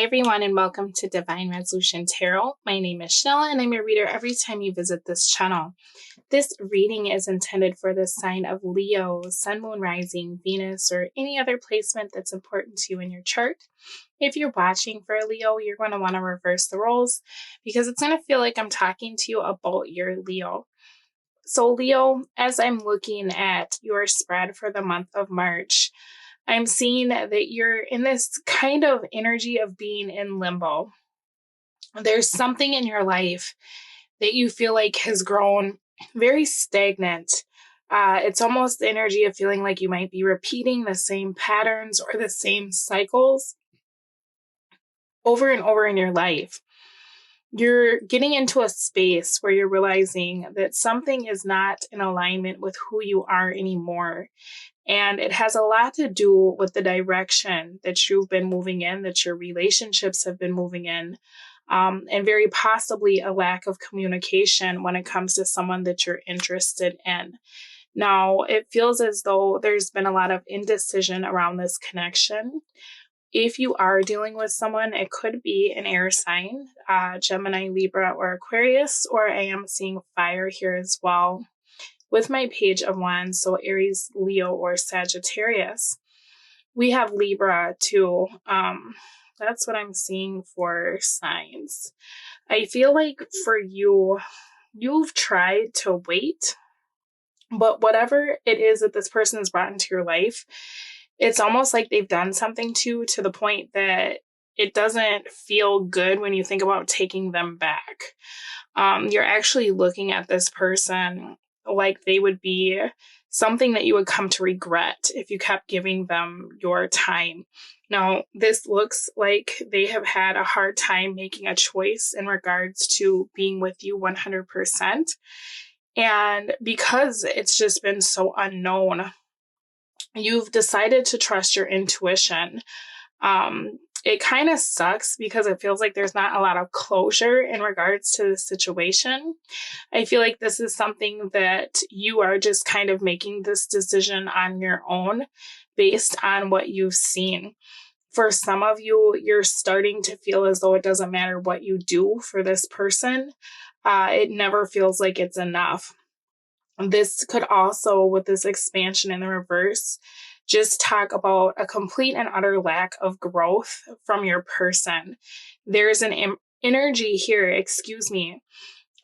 everyone, and welcome to Divine Resolution Tarot. My name is Shella, and I'm your reader every time you visit this channel. This reading is intended for the sign of Leo, Sun, Moon, Rising, Venus, or any other placement that's important to you in your chart. If you're watching for a Leo, you're going to want to reverse the roles because it's going to feel like I'm talking to you about your Leo. So Leo, as I'm looking at your spread for the month of March, I'm seeing that you're in this kind of energy of being in limbo. There's something in your life that you feel like has grown very stagnant. It's almost the energy of feeling like you might be repeating the same patterns or the same cycles over and over in your life. You're getting into a space where you're realizing that something is not in alignment with who you are anymore. And it has a lot to do with the direction that you've been moving in, that your relationships have been moving in, and very possibly a lack of communication when it comes to someone that you're interested in. Now, it feels as though there's been a lot of indecision around this connection. If you are dealing with someone, it could be an air sign, Gemini, Libra, or Aquarius, or I am seeing fire here as well with my Page of Wands, so Aries, Leo, or Sagittarius. We have Libra too. That's what I'm seeing for signs. I feel like for you, you've tried to wait, but whatever it is that this person has brought into your life, it's almost like they've done something to the point that it doesn't feel good when you think about taking them back. You're actually looking at this person like they would be something that you would come to regret if you kept giving them your time. Now, this looks like they have had a hard time making a choice in regards to being with you 100%. And because it's just been so unknown, you've decided to trust your intuition. It kind of sucks because it feels like there's not a lot of closure in regards to the situation. I feel like this is something that you are just kind of making this decision on your own based on what you've seen. For some of you, you're starting to feel as though it doesn't matter what you do for this person. It never feels like it's enough. This could also, with this expansion in the reverse, just talk about a complete and utter lack of growth from your person. There's an energy here,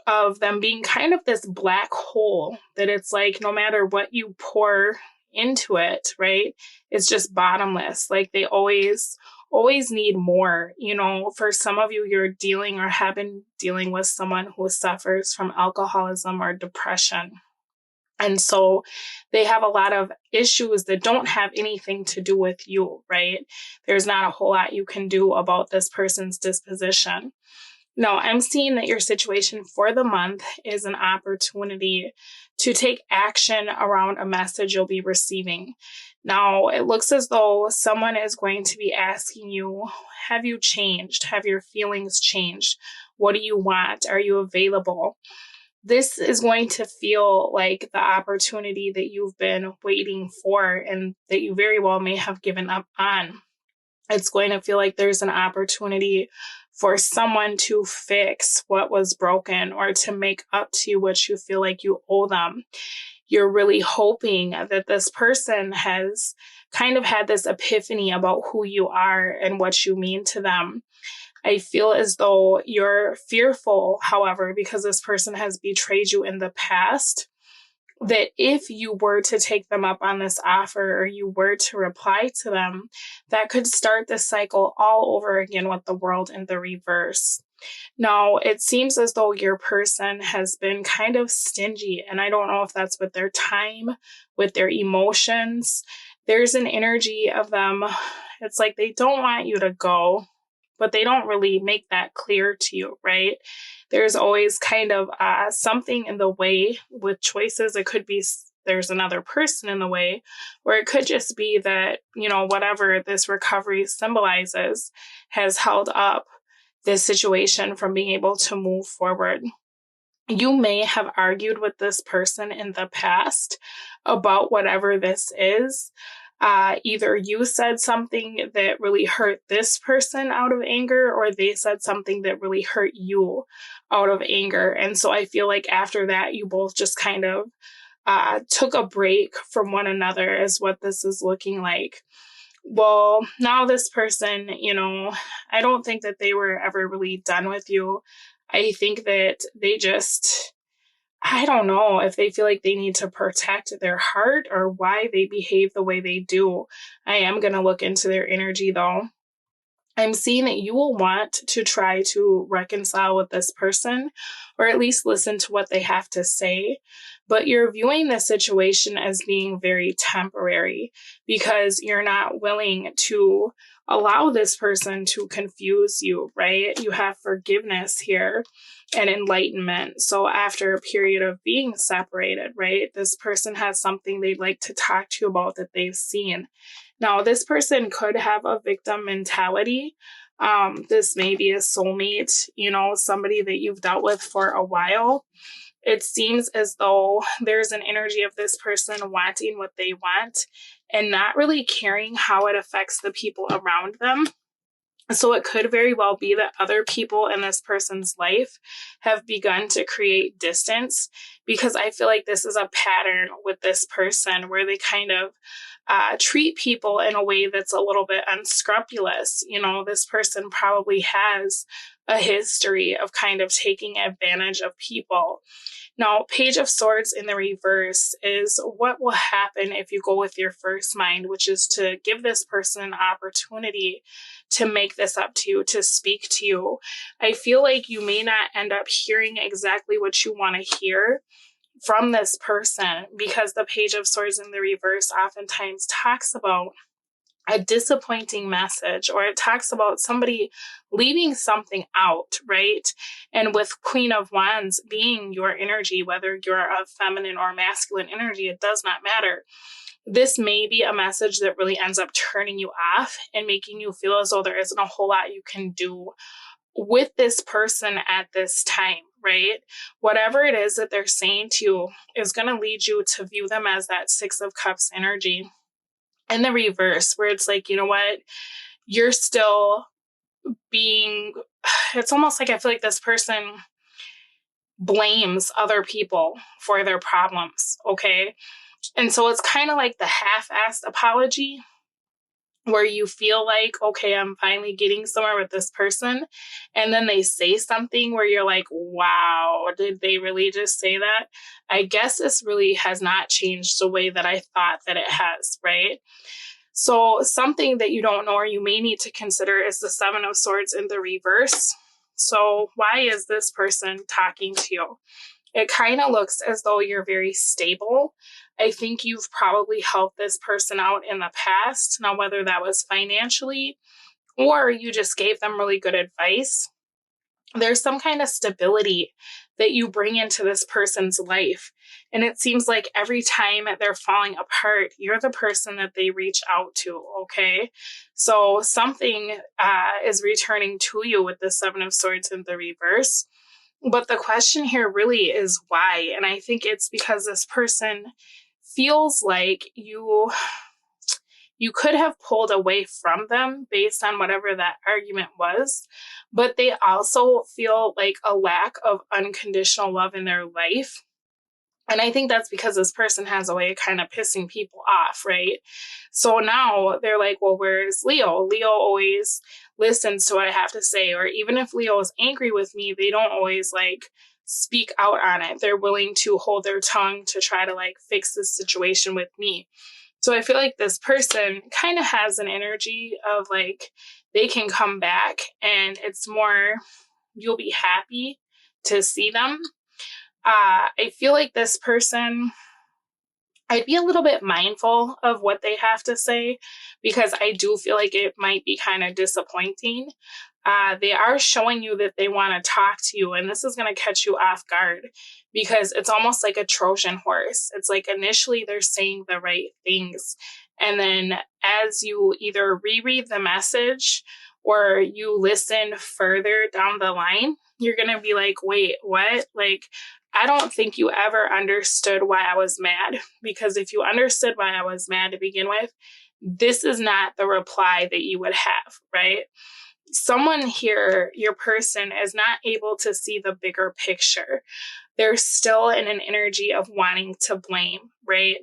of them being kind of this black hole that it's like no matter what you pour into it, right? It's just bottomless. Like they always need more. You know, for some of you, you're dealing or have been dealing with someone who suffers from alcoholism or depression. And so they have a lot of issues that don't have anything to do with you, right? There's not a whole lot you can do about this person's disposition. No, I'm seeing that your situation for the month is an opportunity to take action around a message you'll be receiving. Now, it looks as though someone is going to be asking you, have you changed? Have your feelings changed? What do you want? Are you available? This is going to feel like the opportunity that you've been waiting for and that you very well may have given up on. It's going to feel like there's an opportunity for someone to fix what was broken or to make up to you what you feel like you owe them. You're really hoping that this person has kind of had this epiphany about who you are and what you mean to them. I feel as though you're fearful, however, because this person has betrayed you in the past, that if you were to take them up on this offer or you were to reply to them, that could start the cycle all over again with the world in the reverse. Now, it seems as though your person has been kind of stingy, and I don't know if that's with their time, with their emotions. There's an energy of them. It's like they don't want you to go, but they don't really make that clear to you, right? There's always kind of something in the way with choices. It could be there's another person in the way, or it could just be that, you know, whatever this recovery symbolizes has held up this situation from being able to move forward. You may have argued with this person in the past about whatever this is. either you said something that really hurt this person out of anger, or they said something that really hurt you out of anger. And so I feel like after that, you both just kind of took a break from one another, is what this is looking like. Well, now this person, I don't think that they were ever really done with you. I think that they just, I don't know if they feel like they need to protect their heart or why they behave the way they do. I am going to look into their energy though. I'm seeing that you will want to try to reconcile with this person, or at least listen to what they have to say. But you're viewing the situation as being very temporary because you're not willing to allow this person to confuse you, right? You have forgiveness here and enlightenment. So after a period of being separated, right, this person has something they'd like to talk to you about that they've seen. Now, this person could have a victim mentality. This may be a soulmate, somebody that you've dealt with for a while. It seems as though there's an energy of this person wanting what they want and not really caring how it affects the people around them. So it could very well be that other people in this person's life have begun to create distance, because I feel like this is a pattern with this person where they kind of treat people in a way that's a little bit unscrupulous. This person probably has a history of kind of taking advantage of people. Now, Page of Swords in the reverse is what will happen if you go with your first mind, which is to give this person an opportunity to make this up to you, to speak to you. I feel like you may not end up hearing exactly what you want to hear from this person, because the Page of Swords in the reverse oftentimes talks about a disappointing message, or it talks about somebody leaving something out, right? And with Queen of Wands being your energy, whether you're a feminine or masculine energy, it does not matter. This may be a message that really ends up turning you off and making you feel as though there isn't a whole lot you can do with this person at this time, right? Whatever it is that they're saying to you is going to lead you to view them as that Six of Cups energy. And the reverse, where it's like, you know what, you're still being, it's almost like I feel like this person blames other people for their problems, okay? And so it's kind of like the half-assed apology, where you feel like, okay, I'm finally getting somewhere with this person. And then they say something where you're like, wow, did they really just say that? I guess this really has not changed the way that I thought that it has, right? So something that you don't know or you may need to consider is the Seven of Swords in the reverse. So why is this person talking to you? It kind of looks as though you're very stable. I think you've probably helped this person out in the past. Now, whether that was financially or you just gave them really good advice, there's some kind of stability that you bring into this person's life. And it seems like every time they're falling apart, you're the person that they reach out to, okay? So something is returning to you with the Seven of Swords in the reverse. But the question here really is why? And I think it's because this person feels like you could have pulled away from them based on whatever that argument was, but they also feel like a lack of unconditional love in their life. And I think that's because this person has a way of kind of pissing people off, right? So now they're like, well, where's Leo? Leo always listens to what I have to say. Or even if Leo is angry with me, they don't always like speak out on it. They're willing to hold their tongue to try to like fix this situation with me. So I feel like this person kind of has an energy of like they can come back and it's more, you'll be happy to see them. I feel like this person, I'd be a little bit mindful of what they have to say, because I do feel like it might be kind of disappointing. They are showing you that they want to talk to you, and this is going to catch you off guard because it's almost like a Trojan horse. It's like initially they're saying the right things, and then as you either reread the message or you listen further down the line, you're going to be like, wait, what? Like, I don't think you ever understood why I was mad, because if you understood why I was mad to begin with, this is not the reply that you would have, right? Someone here, your person, is not able to see the bigger picture. They're still in an energy of wanting to blame, right?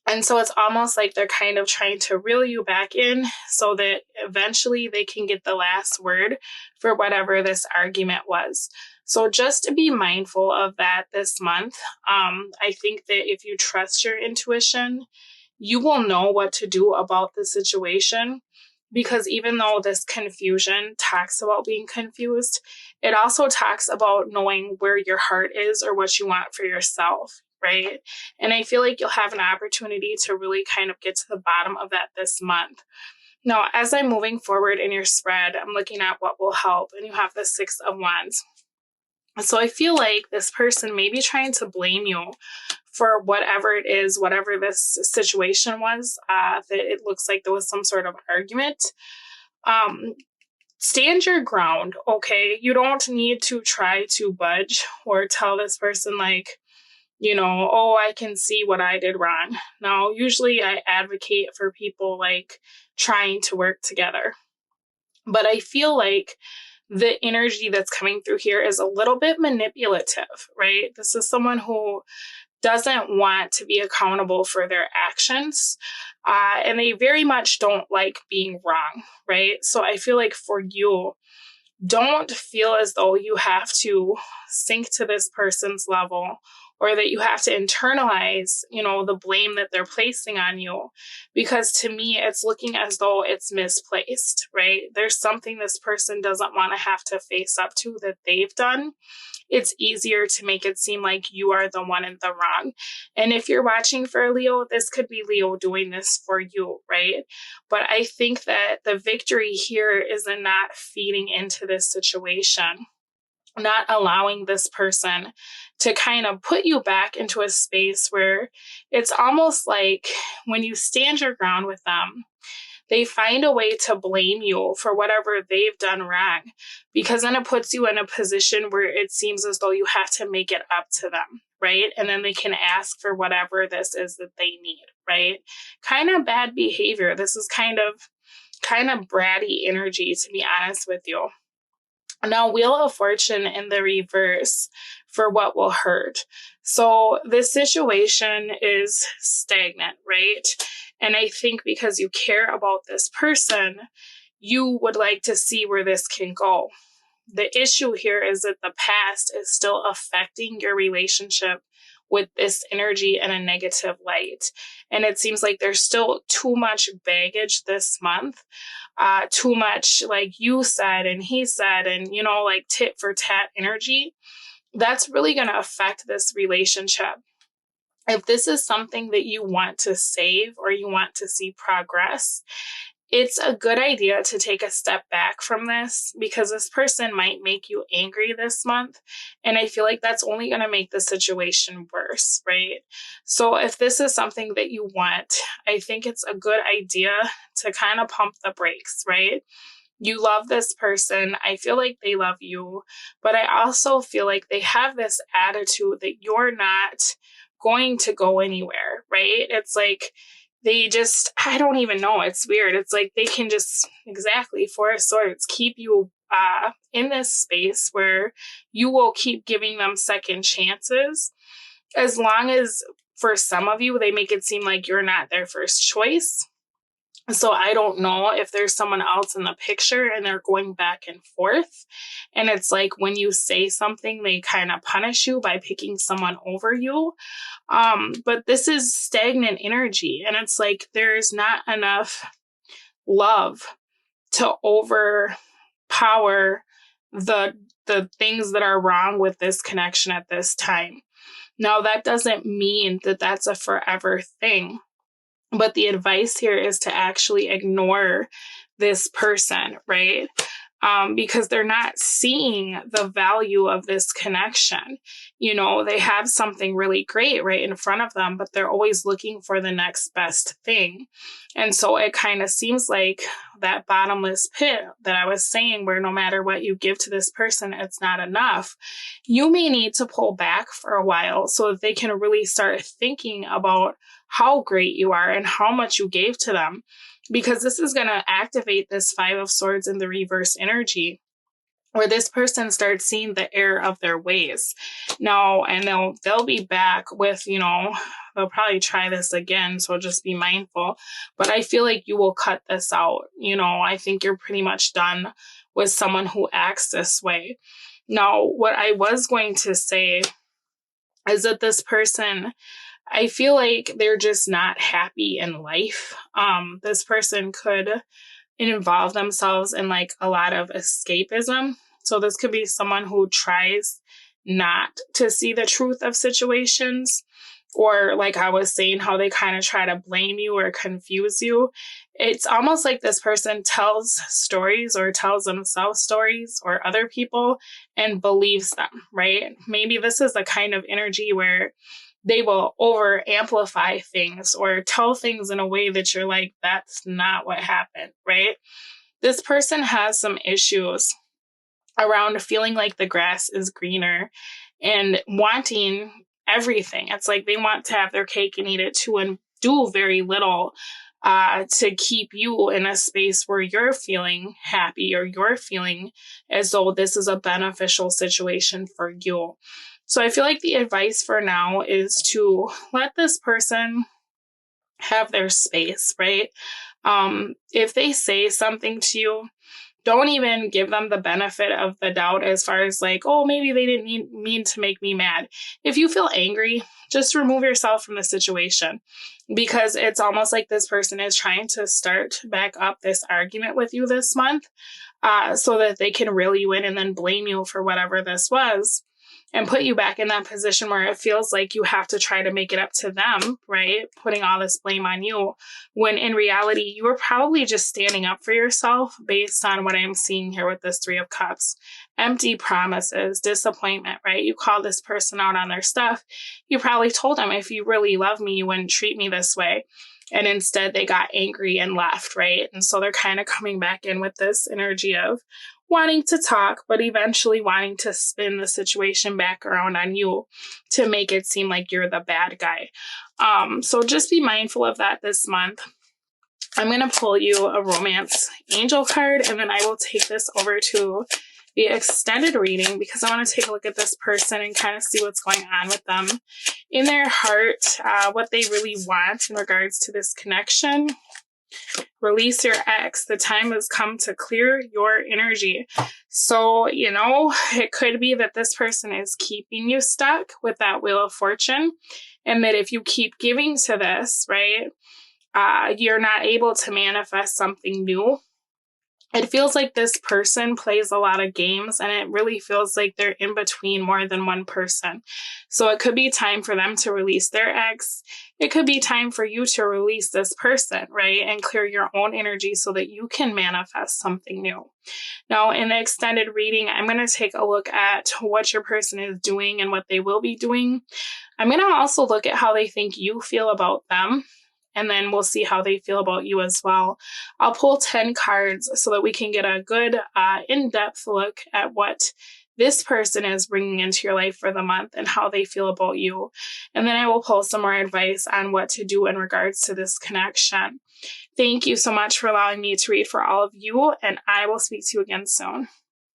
And so it's almost like they're kind of trying to reel you back in so that eventually they can get the last word for whatever this argument was. So just to be mindful of that this month. I think that if you trust your intuition, you will know what to do about the situation. Because even though this confusion talks about being confused, it also talks about knowing where your heart is or what you want for yourself, right? And I feel like you'll have an opportunity to really kind of get to the bottom of that this month. Now, as I'm moving forward in your spread, I'm looking at what will help, and you have the Six of Wands. So I feel like this person may be trying to blame you for whatever it is, whatever this situation was, that it looks like there was some sort of argument. Stand your ground, okay? You don't need to try to budge or tell this person, like, oh, I can see what I did wrong. Now, usually I advocate for people like trying to work together. But I feel like the energy that's coming through here is a little bit manipulative, right? This is someone who doesn't want to be accountable for their actions. And they very much don't like being wrong, right? So I feel like for you, don't feel as though you have to sink to this person's level or that you have to internalize, the blame that they're placing on you. Because to me, it's looking as though it's misplaced, right? There's something this person doesn't want to have to face up to that they've done. It's easier to make it seem like you are the one in the wrong. And if you're watching for Leo, this could be Leo doing this for you, right? But I think that the victory here is in not feeding into this situation, not allowing this person to kind of put you back into a space where it's almost like when you stand your ground with them, they find a way to blame you for whatever they've done wrong, because then it puts you in a position where it seems as though you have to make it up to them, right? And then they can ask for whatever this is that they need, right? Kind of bad behavior. This is kind of bratty energy, to be honest with you. Now, Wheel of Fortune in the reverse for what will hurt. So this situation is stagnant, right? And I think because you care about this person, you would like to see where this can go. The issue here is that the past is still affecting your relationship with this energy in a negative light. And it seems like there's still too much baggage this month, too much like you said and he said, and, like tit for tat energy. That's really going to affect this relationship. If this is something that you want to save or you want to see progress, it's a good idea to take a step back from this, because this person might make you angry this month. And I feel like that's only going to make the situation worse, right? So if this is something that you want, I think it's a good idea to kind of pump the brakes, right? You love this person. I feel like they love you, but I also feel like they have this attitude that you're not going to go anywhere, right? It's like they just, I don't even know. It's weird. It's like they can just, exactly, Four of Swords, keep you in this space where you will keep giving them second chances, as long as for some of you, they make it seem like you're not their first choice. So I don't know if there's someone else in the picture and they're going back and forth. And it's like when you say something, they kind of punish you by picking someone over you. But this is stagnant energy. And it's like there's not enough love to overpower the things that are wrong with this connection at this time. Now, that doesn't mean that that's a forever thing. But the advice here is to actually ignore this person, right? Because they're not seeing the value of this connection. They have something really great right in front of them, but they're always looking for the next best thing. And so it kind of seems like that bottomless pit that I was saying, where no matter what you give to this person, it's not enough. You may need to pull back for a while so that they can really start thinking about how great you are and how much you gave to them, because this is going to activate this Five of Swords in the reverse energy, where this person starts seeing the error of their ways. Now, and they'll be back with, they'll probably try this again, so just be mindful. But I feel like you will cut this out. I think you're pretty much done with someone who acts this way. Now, what I was going to say is that this person, I feel like they're just not happy in life. This person could involve themselves in like a lot of escapism. So this could be someone who tries not to see the truth of situations, or like I was saying, how they kind of try to blame you or confuse you. It's almost like this person tells stories or tells themselves stories or other people and believes them, right? Maybe this is the kind of energy where they will over amplify things or tell things in a way that you're like, that's not what happened, right? This person has some issues around feeling like the grass is greener and wanting everything. It's like they want to have their cake and eat it too, and do very little to keep you in a space where you're feeling happy or you're feeling as though this is a beneficial situation for you. So I feel like the advice for now is to let this person have their space, right? If they say something to you, don't even give them the benefit of the doubt as far as like, oh, maybe they didn't mean to make me mad. If you feel angry, just remove yourself from the situation, because it's almost like this person is trying to start back up this argument with you this month so that they can reel you in and then blame you for whatever this was and put you back in that position where it feels like you have to try to make it up to them, right? Putting all this blame on you, when in reality, you were probably just standing up for yourself based on what I'm seeing here with this Three of Cups. Empty promises, disappointment, right? You call this person out on their stuff. You probably told them, if you really love me, you wouldn't treat me this way. And instead they got angry and left, right? And so they're kind of coming back in with this energy of wanting to talk, but eventually wanting to spin the situation back around on you to make it seem like you're the bad guy. So just be mindful of that this month. I'm going to pull you a romance angel card, and then I will take this over to the extended reading because I want to take a look at this person and kind of see what's going on with them in their heart, what they really want in regards to this connection. Release your ex. The time has come to clear your energy. So, it could be that this person is keeping you stuck with that Wheel of Fortune, and that if you keep giving to this, right, you're not able to manifest something new. It feels like this person plays a lot of games, and it really feels like they're in between more than one person. So it could be time for them to release their ex. It could be time for you to release this person, right? And clear your own energy so that you can manifest something new. Now, in the extended reading, I'm going to take a look at what your person is doing and what they will be doing. I'm going to also look at how they think you feel about them. And then we'll see how they feel about you as well. I'll pull 10 cards so that we can get a good in-depth look at what this person is bringing into your life for the month and how they feel about you. And then I will pull some more advice on what to do in regards to this connection. Thank you so much for allowing me to read for all of you, and I will speak to you again soon.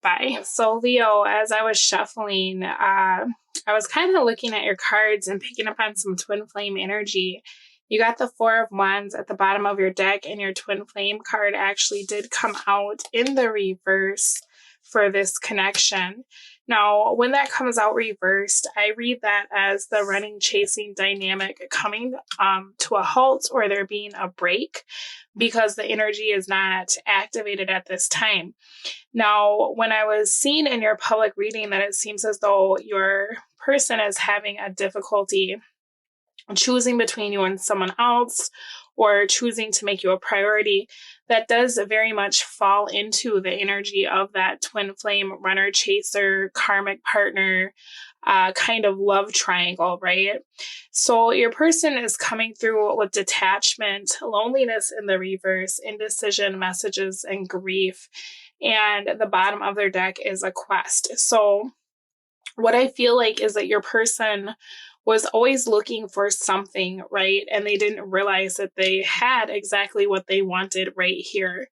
Bye. So Leo, as I was shuffling, I was kind of looking at your cards and picking up on some twin flame energy. You got the Four of Wands at the bottom of your deck, and your twin flame card actually did come out in the reverse for this connection. Now, when that comes out reversed, I read that as the running, chasing dynamic coming to a halt, or there being a break because the energy is not activated at this time. Now, when I was seeing in your public reading that it seems as though your person is having a difficulty choosing between you and someone else, or choosing to make you a priority, that does very much fall into the energy of that twin flame runner, chaser, karmic partner, kind of love triangle, right? So your person is coming through with detachment, loneliness in the reverse, indecision, messages, and grief. And the bottom of their deck is a quest. So what I feel like is that your person was always looking for something, right? And they didn't realize that they had exactly what they wanted right here.